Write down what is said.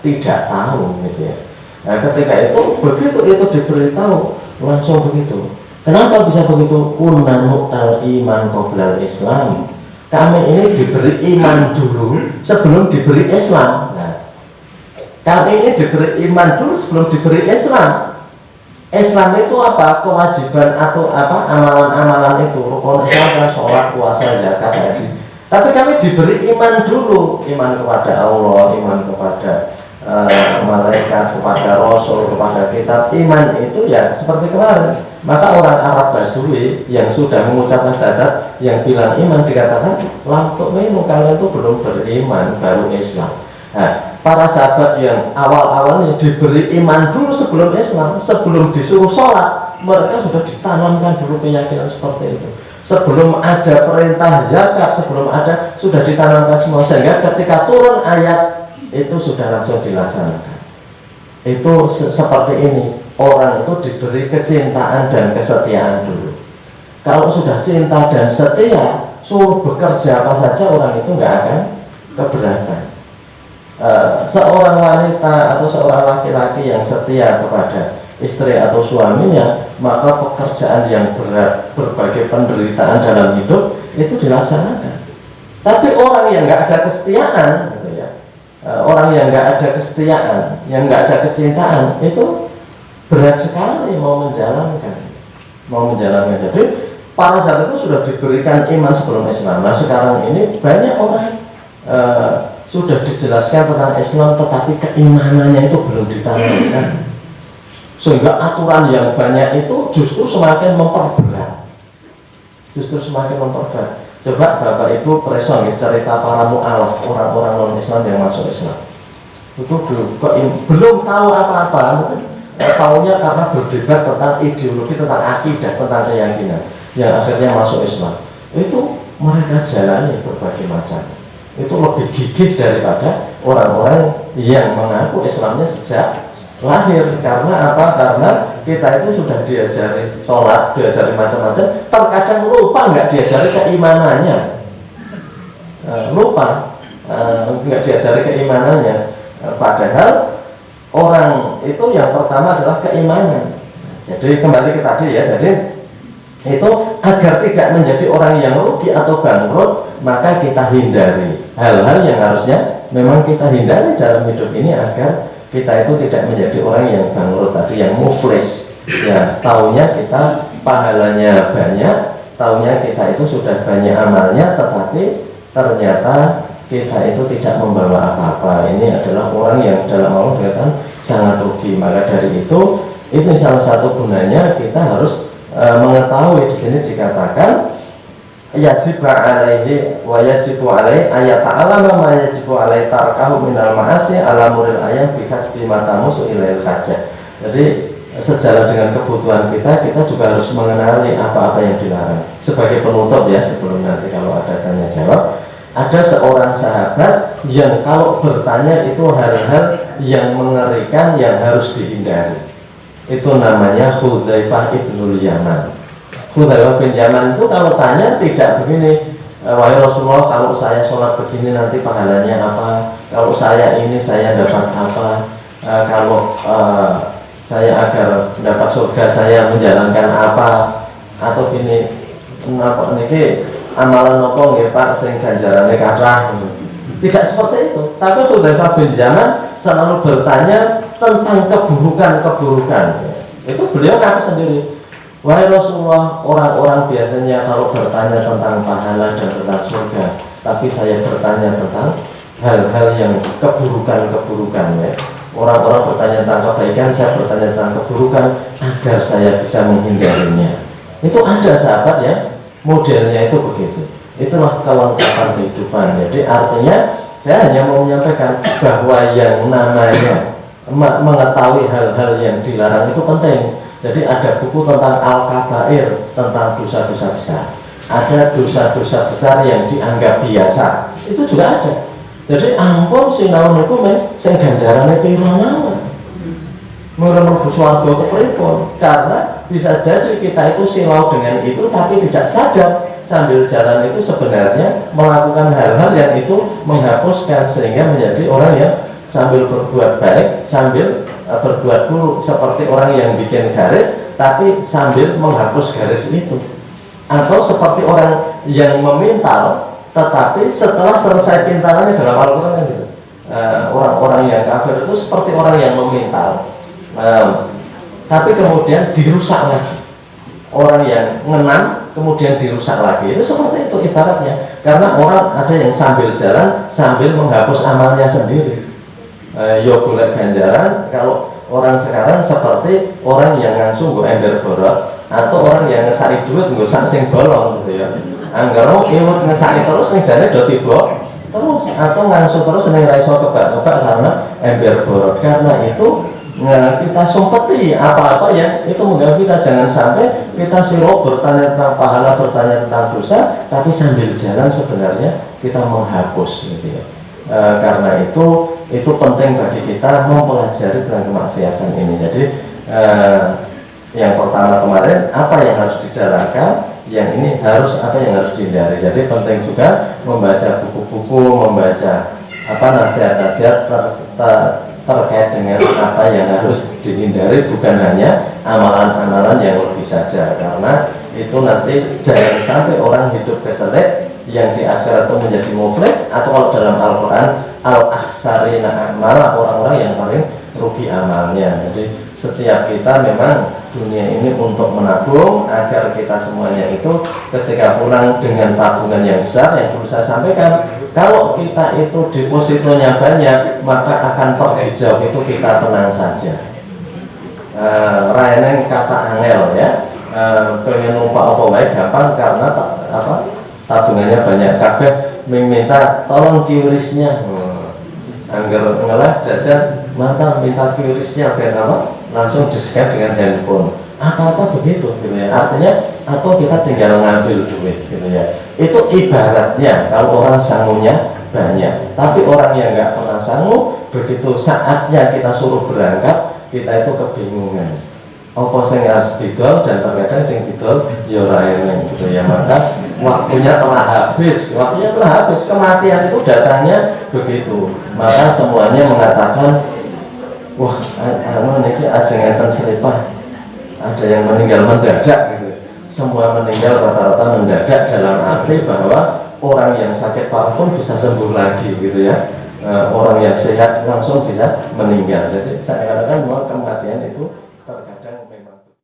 tidak tahu gitu ya. Nah, ketika itu begitu itu diberitahu langsung begitu. Kenapa bisa begitu? Kunna nu'tal iman qoblal Islam. Kami ini diberi iman dulu sebelum diberi Islam. Nah, kami ini diberi iman dulu sebelum diberi Islam. Islam itu apa? Kewajiban atau apa? Amalan-amalan itu. Rukun Islam kan sholat, puasa, zakat, haji. Tapi kami diberi iman dulu, iman kepada Allah, iman kepada malaikat, kepada Rasul, kepada kitab. Iman itu ya seperti kemarin. Maka orang Arab Badui yang sudah mengucapkan syahadat, yang bilang iman dikatakan lam tu'minu, kalian itu belum beriman, baru Islam. Nah, para sahabat yang awal-awalnya diberi iman dulu sebelum Islam, sebelum disuruh sholat, mereka sudah ditanamkan dulu keyakinan seperti itu. Sebelum ada perintah zakat, sebelum ada, sudah ditanamkan semua, sehingga ketika turun ayat itu sudah langsung dilaksanakan. Itu seperti ini, orang itu diberi kecintaan dan kesetiaan dulu. Kalau sudah cinta dan setia, suruh bekerja apa saja, orang itu nggak akan keberatan. Seorang wanita atau seorang laki-laki yang setia kepada istri atau suaminya, maka pekerjaan yang berat, berbagai penderitaan dalam hidup itu dilaksanakan. Tapi orang yang nggak ada kesetiaan, gitu ya, orang yang nggak ada kesetiaan, yang nggak ada kecintaan, itu berat sekali mau menjalankan. Jadi para sahabat itu sudah diberikan iman sebelum Islam. Nah sekarang ini banyak orang sudah dijelaskan tentang Islam, tetapi keimanannya itu belum ditanamkan, sehingga aturan yang banyak itu justru semakin memperberat. Coba Bapak Ibu preso cerita para mu'alaf, orang-orang non-Islam yang masuk Islam. Itu belum tahu apa-apa, tahunya karena berdebat tentang ideologi, tentang akidah, tentang keyakinan, yang akhirnya masuk Islam. Itu mereka jalani berbagai macam. Itu lebih gigih daripada orang-orang yang mengaku Islamnya sejak lahir. Karena apa? Karena kita itu sudah diajari sholat, diajari macam-macam, terkadang lupa nggak diajari keimanannya, nggak diajari keimanannya. Padahal orang itu yang pertama adalah keimanan. Jadi kembali ke tadi ya, jadi itu agar tidak menjadi orang yang rugi atau bangkrut, maka kita hindari hal-hal yang harusnya memang kita hindari dalam hidup ini, agar kita itu tidak menjadi orang yang bangkrut tadi, yang muflis ya. Taunya kita pahalanya banyak, taunya kita itu sudah banyak amalnya, tetapi ternyata kita itu tidak membawa apa-apa. Ini adalah orang yang dalam Allah dikatakan sangat rugi. Maka dari itu, ini salah satu gunanya kita harus mengetahui. Di sini dikatakan yajibu alaihi wa yajibu alaihi ayat ta'alama ma yajibu alaihi tarkahu minal ma'asi ala muril ayam bihasbi matamusu ilail hajah. Jadi sejalan dengan kebutuhan kita juga harus mengenali apa-apa yang dilarang. Sebagai penutup ya, sebelum nanti kalau ada tanya jawab, ada seorang sahabat yang kalau bertanya itu hal-hal yang mengerikan, yang harus dihindari. Itu namanya Hudzaifah ibnul Yaman. Hudzaifah bin Yaman itu kalau tanya tidak begini, wahai Rasulullah, kalau saya sholat begini nanti pahalanya apa? Kalau saya ini saya dapat apa? Kalau saya agar dapat surga saya menjalankan apa? Atau gini, apa niki amalan nopo nggih Pak sing ganjarane kathah. Tidak seperti itu. Tapi Hudzaifah bin Yaman selalu bertanya tentang keburukan-keburukan. Itu beliau ngaku sendiri. Wahai Rasulullah, orang-orang biasanya kalau bertanya tentang pahala dan tentang surga, tapi saya bertanya tentang hal-hal yang keburukan-keburukan ya. Orang-orang bertanya tentang kebaikan, saya bertanya tentang keburukan agar saya bisa menghindarinya. Itu ada sahabat ya, modelnya itu begitu. Itulah kelengkapan kehidupan. Jadi artinya saya hanya mau menyampaikan bahwa yang namanya mengetahui hal-hal yang dilarang itu penting. Jadi ada buku tentang Al-Kabair, tentang dosa-dosa besar. Ada dosa-dosa besar yang dianggap biasa, itu juga ada. Jadi ampun sinaon niku sing ganjarane pira mawon. Mlebu swarga kepripun? Karena bisa jadi kita itu silau dengan itu tapi tidak sadar sambil jalan itu sebenarnya melakukan hal-hal yang itu menghapuskan, sehingga menjadi orang yang sambil berbuat baik, sambil berbuat buruk, seperti orang yang bikin garis tapi sambil menghapus garis itu, atau seperti orang yang memintal tetapi setelah selesai pintalannya, dalam Al-Quran kan gitu. Orang-orang yang kafir itu seperti orang yang memintal, tapi kemudian dirusak lagi. Orang yang ngenam kemudian dirusak lagi, itu seperti itu ibaratnya. Karena orang ada yang sambil jalan sambil menghapus amalnya sendiri. Yo golek ganjaran. Kalau orang sekarang seperti orang yang ngangsu nggo ember borot, atau orang yang ngesaki duit nggo sak sing bolong gitu ya. Anggaro iwut ngesaki terus ning jane do tiba terus, atau ngangsu terus ning ra iso kebak-kebak karena ember borot. Karena itu kita sumpeti apa-apa yang itu mengganggu kita. Jangan sampai kita siro bertanya tentang pahala, bertanya tentang dosa, tapi sambil jalan sebenarnya kita menghapus gitu ya. Karena itu penting bagi kita mempelajari tentang kemaksiatan ini. Jadi yang pertama kemarin apa yang harus dijalankan, yang ini harus apa yang harus dihindari. Jadi penting juga membaca buku-buku, membaca nasihat-nasihat terkait dengan apa yang harus dihindari, bukan hanya amalan-amalan yang lebih saja. Karena itu nanti jangan sampai orang hidup kecelek yang di akhirat itu menjadi muflis, atau kalau dalam Al-Quran al-akhsarina a'mala, orang-orang yang paling rugi amalnya. Jadi setiap kita memang dunia ini untuk menabung agar kita semuanya itu ketika pulang dengan tabungan yang besar. Yang dulu saya sampaikan, kalau kita itu depositonya banyak maka akan pergi jauh, itu kita tenang saja. Raineng kata angel ya, pengen numpak apa wae gampang karena tabungannya banyak. Kabeh minta tolong QRIS-nya, anggar ngelah jajan mantan minta QRIS-nya biar langsung di-scan dengan handphone. Apa-apa begitu gitu ya. Artinya atau kita tinggal ngambil duit gitu ya. Itu ibaratnya kalau orang sangunya banyak, tapi orang yang nggak pernah sangu, begitu saatnya kita suruh berangkat, kita itu kebingungan. Apa sing harus didol, dan terkadang sing didol ya ora enak gitu ya. Maka waktunya telah habis, kematian itu datangnya begitu. Maka semuanya mengatakan, wah, niki ajeng enten selipah. Ada yang meninggal mendadak gitu. Semua meninggal rata-rata mendadak, dalam arti bahwa orang yang sakit parah pun bisa sembuh lagi gitu ya. Orang yang sehat langsung bisa meninggal. Jadi saya katakan bahwa kematian itu